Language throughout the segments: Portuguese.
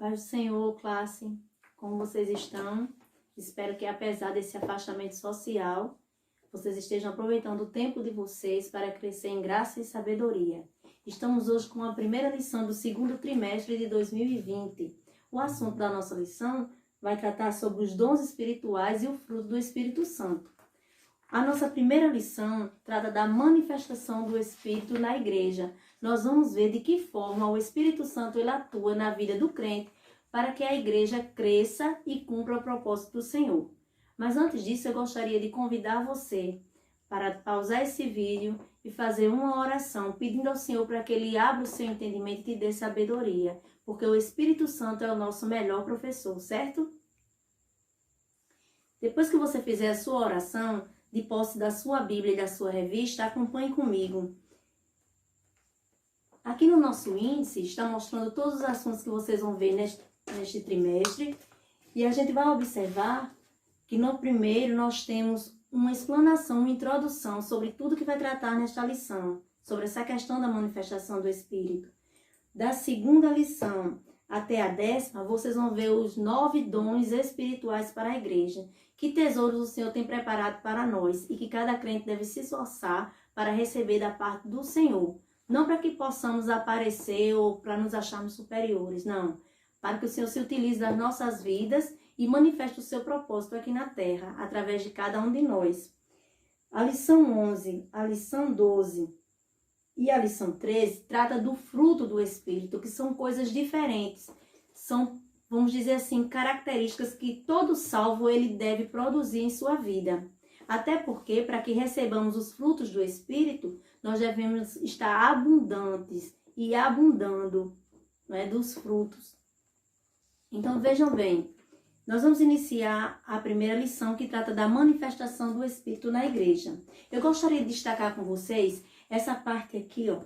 Paz do Senhor, classe, como vocês estão? Espero que, apesar desse afastamento social, vocês estejam aproveitando o tempo de vocês para crescer em graça e sabedoria. Estamos hoje com a primeira lição do segundo trimestre de 2020. O assunto da nossa lição vai tratar sobre os dons espirituais e o fruto do Espírito Santo. A nossa primeira lição trata da manifestação do Espírito na igreja. Nós vamos ver de que forma o Espírito Santo ele atua na vida do crente para que a igreja cresça e cumpra o propósito do Senhor. Mas antes disso, eu gostaria de convidar você para pausar esse vídeo e fazer uma oração pedindo ao Senhor para que Ele abra o seu entendimento e te dê sabedoria, porque o Espírito Santo é o nosso melhor professor, certo? Depois que você fizer a sua oração, de posse da sua Bíblia e da sua revista, acompanhe comigo. Aqui no nosso índice está mostrando todos os assuntos que vocês vão ver neste trimestre. E a gente vai observar que no primeiro nós temos uma explanação, uma introdução sobre tudo que vai tratar nesta lição, sobre essa questão da manifestação do Espírito. Da segunda lição até a 10ª, vocês vão ver os 9 dons espirituais para a igreja. Que tesouros o Senhor tem preparado para nós e que cada crente deve se esforçar para receber da parte do Senhor. Não para que possamos aparecer ou para nos acharmos superiores, não. Para que o Senhor se utilize das nossas vidas e manifeste o seu propósito aqui na terra, através de cada um de nós. A lição 11, a lição 12 e a lição 13 trata do fruto do Espírito, que são coisas diferentes. São, vamos dizer assim, características que todo salvo ele deve produzir em sua vida. Até porque, para que recebamos os frutos do Espírito, nós devemos estar abundantes e abundando, né, dos frutos. Então, vejam bem, nós vamos iniciar a primeira lição que trata da manifestação do Espírito na igreja. Eu gostaria de destacar com vocês essa parte aqui, ó.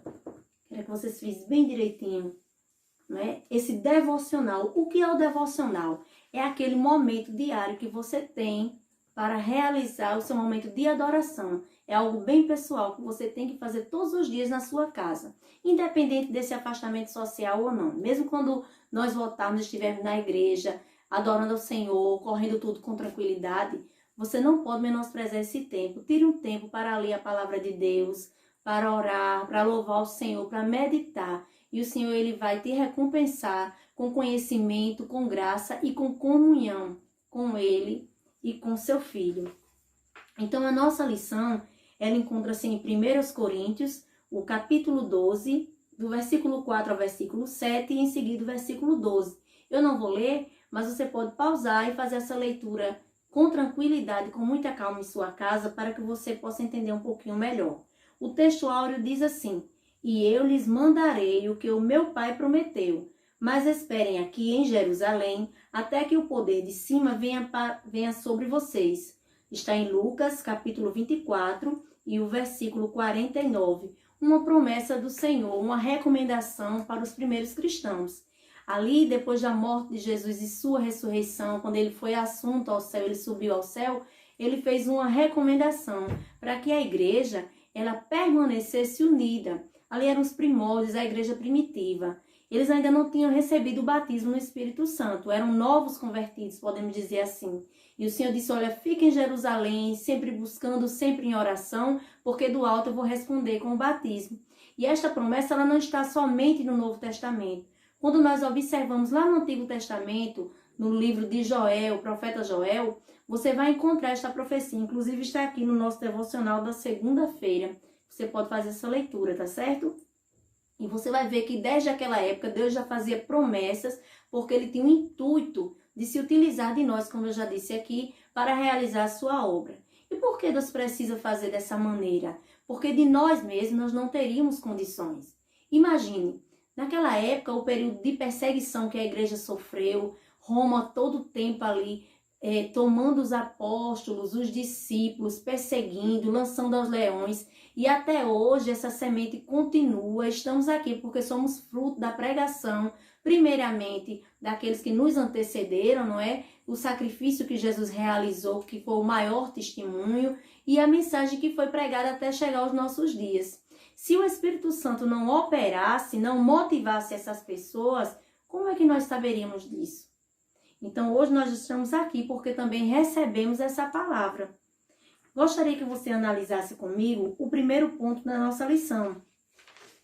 Quero que vocês fiz bem direitinho, né? Esse devocional. O que é o devocional? É aquele momento diário que você tem para realizar o seu momento de adoração. É algo bem pessoal que você tem que fazer todos os dias na sua casa, independente desse afastamento social ou não. Mesmo quando nós voltarmos e estivermos na igreja, adorando ao Senhor, correndo tudo com tranquilidade, você não pode menosprezar esse tempo. Tire um tempo para ler a palavra de Deus, para orar, para louvar o Senhor, para meditar. E o Senhor ele vai te recompensar com conhecimento, com graça e com comunhão com Ele e com seu Filho. Então, a nossa lição, ela encontra-se em 1 Coríntios, o capítulo 12, do versículo 4 ao versículo 7 e em seguida o versículo 12. Eu não vou ler, mas você pode pausar e fazer essa leitura com tranquilidade, com muita calma em sua casa, para que você possa entender um pouquinho melhor. O texto áureo diz assim: "E eu lhes mandarei o que o meu Pai prometeu, mas esperem aqui em Jerusalém, até que o poder de cima venha sobre vocês." Está em Lucas, capítulo 24, e o versículo 49. Uma promessa do Senhor, uma recomendação para os primeiros cristãos. Ali, depois da morte de Jesus e sua ressurreição, quando ele foi assunto ao céu, ele subiu ao céu, ele fez uma recomendação para que a igreja ela permanecesse unida. Ali eram os primórdios, a igreja primitiva. Eles ainda não tinham recebido o batismo no Espírito Santo, eram novos convertidos, podemos dizer assim. E o Senhor disse: olha, fiquem em Jerusalém, sempre buscando, sempre em oração, porque do alto eu vou responder com o batismo. E esta promessa ela não está somente no Novo Testamento. Quando nós observamos lá no Antigo Testamento, no livro de Joel, o profeta Joel, você vai encontrar esta profecia. Inclusive está aqui no nosso devocional da segunda-feira. Você pode fazer essa leitura, tá certo? E você vai ver que desde aquela época Deus já fazia promessas, porque Ele tinha o intuito de se utilizar de nós, como eu já disse aqui, para realizar a sua obra. E por que Deus precisa fazer dessa maneira? Porque de nós mesmos nós não teríamos condições. Imagine, naquela época, o período de perseguição que a igreja sofreu, Roma todo o tempo ali, tomando os apóstolos, os discípulos, perseguindo, lançando aos leões. E até hoje essa semente continua. Estamos aqui porque somos fruto da pregação, primeiramente, daqueles que nos antecederam, não é? O sacrifício que Jesus realizou, que foi o maior testemunho, e a mensagem que foi pregada até chegar aos nossos dias. Se o Espírito Santo não operasse, não motivasse essas pessoas, Como é que nós saberíamos disso? Então, hoje nós estamos aqui porque também recebemos essa palavra. Gostaria que você analisasse comigo o primeiro ponto da nossa lição.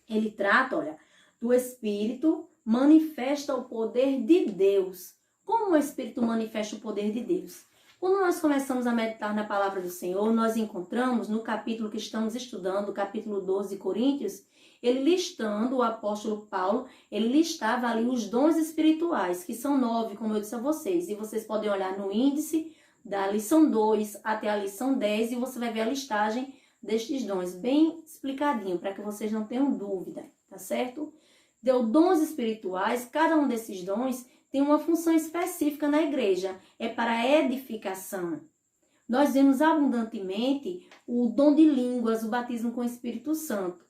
Ele trata, olha, do Espírito manifesta o poder de Deus. Como o Espírito manifesta o poder de Deus? Quando nós começamos a meditar na palavra do Senhor, nós encontramos no capítulo que estamos estudando, capítulo 12 de Coríntios, ele listando, o apóstolo Paulo, ele listava ali os dons espirituais, que são 9, como eu disse a vocês. E vocês podem olhar no índice da lição 2 até a lição 10 e você vai ver a listagem destes dons, bem explicadinho, para que vocês não tenham dúvida, tá certo? Deu dons espirituais, cada um desses dons tem uma função específica na igreja, é para a edificação. Nós vemos abundantemente o dom de línguas, o batismo com o Espírito Santo.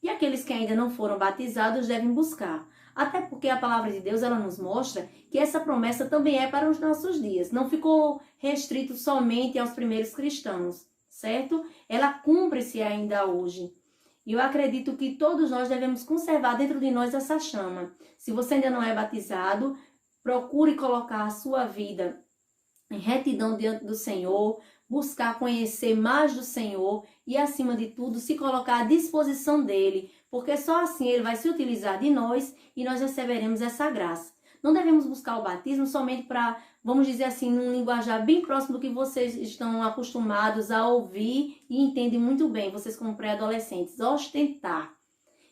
E aqueles que ainda não foram batizados devem buscar. Até porque a palavra de Deus ela nos mostra que essa promessa também é para os nossos dias. Não ficou restrito somente aos primeiros cristãos, certo? Ela cumpre-se ainda hoje. E eu acredito que todos nós devemos conservar dentro de nós essa chama. Se você ainda não é batizado, procure colocar a sua vida em retidão diante do Senhor, buscar conhecer mais do Senhor e, acima de tudo, se colocar à disposição dele, porque só assim ele vai se utilizar de nós e nós receberemos essa graça. Não devemos buscar o batismo somente para, vamos dizer assim, num linguajar bem próximo do que vocês estão acostumados a ouvir e entendem muito bem, vocês como pré-adolescentes, ostentar.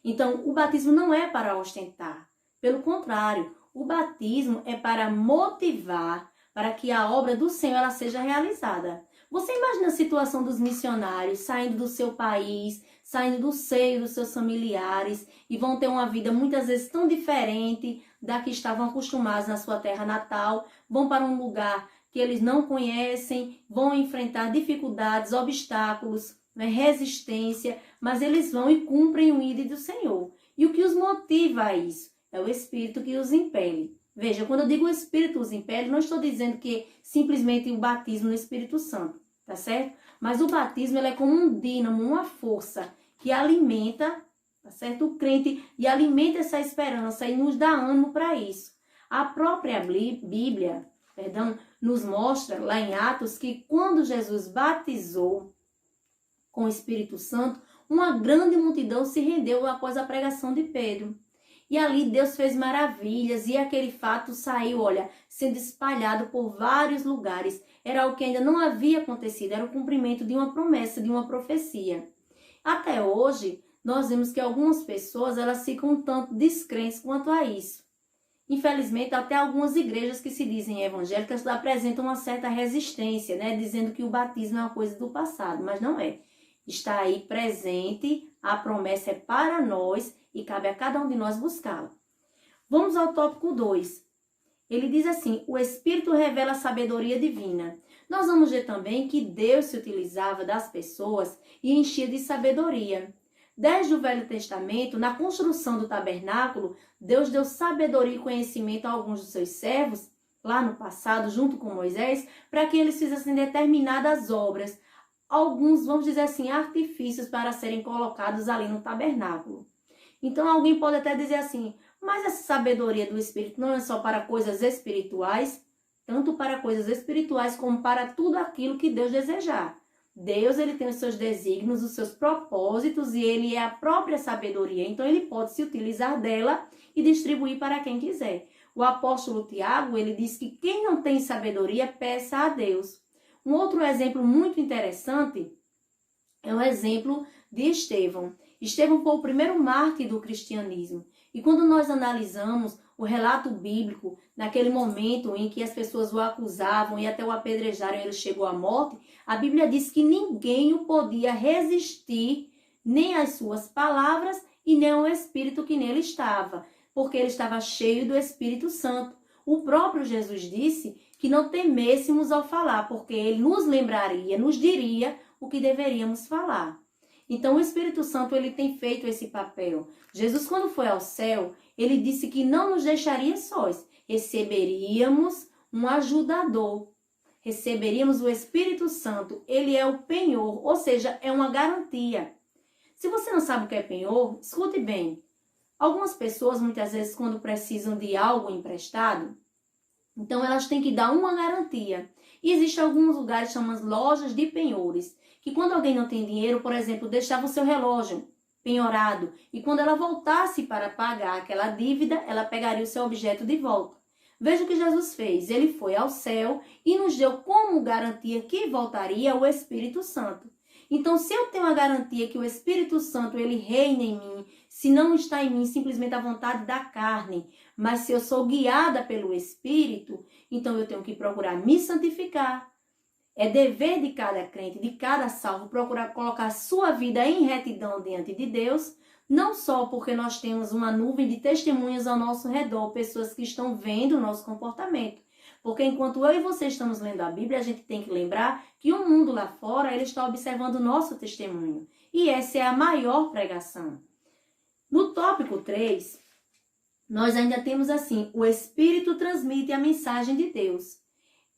Então, o batismo não é para ostentar. Pelo contrário, o batismo é para motivar, para que a obra do Senhor ela seja realizada. Você imagina a situação dos missionários saindo do seu país, saindo do seio dos seus familiares e vão ter uma vida muitas vezes tão diferente da que estavam acostumados na sua terra natal, vão para um lugar que eles não conhecem, vão enfrentar dificuldades, obstáculos, né, resistência, mas eles vão e cumprem o ídolo do Senhor. E o que os motiva a isso? É o Espírito que os impele. Veja, quando eu digo o Espírito os impele, não estou dizendo que simplesmente o batismo no Espírito Santo, tá certo? Mas o batismo ele é como um dínamo, uma força que alimenta, tá certo? O crente e alimenta essa esperança e nos dá ânimo para isso. A própria Bíblia, nos mostra lá em Atos que quando Jesus batizou com o Espírito Santo, uma grande multidão se rendeu após a pregação de Pedro. E ali Deus fez maravilhas e aquele fato saiu, olha, sendo espalhado por vários lugares. Era o que ainda não havia acontecido, era o cumprimento de uma promessa, de uma profecia. Até hoje, nós vemos que algumas pessoas, elas ficam um tanto descrentes quanto a isso. Infelizmente, até algumas igrejas que se dizem evangélicas apresentam uma certa resistência, né? Dizendo que o batismo é uma coisa do passado, mas não é. Está aí presente, a promessa é para nós e cabe a cada um de nós buscá-la. Vamos ao tópico 2. Ele diz assim, o Espírito revela a sabedoria divina. Nós vamos ver também que Deus se utilizava das pessoas e enchia de sabedoria. Desde o Velho Testamento, na construção do tabernáculo, Deus deu sabedoria e conhecimento a alguns dos seus servos, lá no passado, junto com Moisés, para que eles fizessem determinadas obras, alguns, vamos dizer assim, artifícios para serem colocados ali no tabernáculo. Então, alguém pode até dizer assim, mas essa sabedoria do Espírito não é só para coisas espirituais, tanto para coisas espirituais como para tudo aquilo que Deus desejar. Deus, ele tem os seus desígnios, os seus propósitos e ele é a própria sabedoria. Então, ele pode se utilizar dela e distribuir para quem quiser. O apóstolo Tiago, ele diz que quem não tem sabedoria, peça a Deus. Um outro exemplo muito interessante é o exemplo de Estevão. Estevão foi o primeiro mártir do cristianismo. E quando nós analisamos o relato bíblico, naquele momento em que as pessoas o acusavam e até o apedrejaram, ele chegou à morte, a Bíblia diz que ninguém o podia resistir, nem às suas palavras e nem ao Espírito que nele estava, porque ele estava cheio do Espírito Santo. O próprio Jesus disse que não temêssemos ao falar, porque ele nos lembraria, nos diria o que deveríamos falar. Então, o Espírito Santo, ele tem feito esse papel. Jesus, quando foi ao céu, ele disse que não nos deixaria sós. Receberíamos um ajudador. Receberíamos o Espírito Santo. Ele é o penhor, ou seja, é uma garantia. Se você não sabe o que é penhor, escute bem. Algumas pessoas, muitas vezes, quando precisam de algo emprestado, então elas têm que dar uma garantia. E existem alguns lugares chamados lojas de penhores, que quando alguém não tem dinheiro, por exemplo, deixava o seu relógio penhorado, e quando ela voltasse para pagar aquela dívida, ela pegaria o seu objeto de volta. Veja o que Jesus fez. Ele foi ao céu e nos deu como garantia que voltaria o Espírito Santo. Então, se eu tenho a garantia que o Espírito Santo ele reina em mim, se não está em mim simplesmente a vontade da carne, mas se eu sou guiada pelo Espírito, então eu tenho que procurar me santificar. É dever de cada crente, de cada salvo, procurar colocar a sua vida em retidão diante de Deus, não só porque nós temos uma nuvem de testemunhas ao nosso redor, pessoas que estão vendo o nosso comportamento. Porque enquanto eu e você estamos lendo a Bíblia, a gente tem que lembrar que o mundo lá fora ele está observando o nosso testemunho. E essa é a maior pregação. No tópico 3, nós ainda temos assim, o Espírito transmite a mensagem de Deus.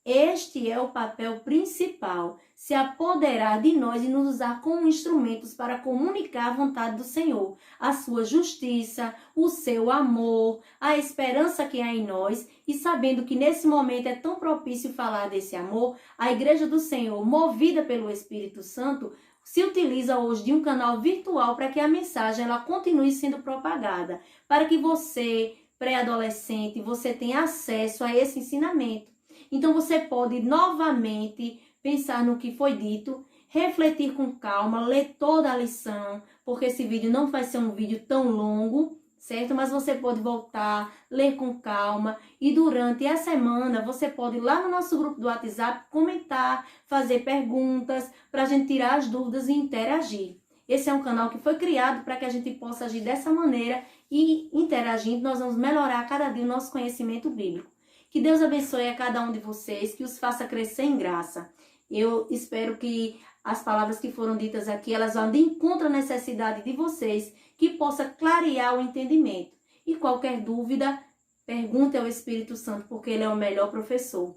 Este é o papel principal, se apoderar de nós e nos usar como instrumentos para comunicar a vontade do Senhor, a sua justiça, o seu amor, a esperança que há em nós, e sabendo que nesse momento é tão propício falar desse amor, a Igreja do Senhor, movida pelo Espírito Santo, se utiliza hoje de um canal virtual para que a mensagem ela continue sendo propagada, para que você, pré-adolescente, você tenha acesso a esse ensinamento. Então, você pode novamente pensar no que foi dito, refletir com calma, ler toda a lição, porque esse vídeo não vai ser um vídeo tão longo, certo? Mas você pode voltar, ler com calma e durante a semana você pode ir lá no nosso grupo do WhatsApp comentar, fazer perguntas, para a gente tirar as dúvidas e interagir. Esse é um canal que foi criado para que a gente possa agir dessa maneira e interagindo nós vamos melhorar a cada dia o nosso conhecimento bíblico. Que Deus abençoe a cada um de vocês, que os faça crescer em graça. Eu espero que as palavras que foram ditas aqui, elas vão de encontro à necessidade de vocês, que possa clarear o entendimento. E qualquer dúvida, pergunte ao Espírito Santo, porque ele é o melhor professor.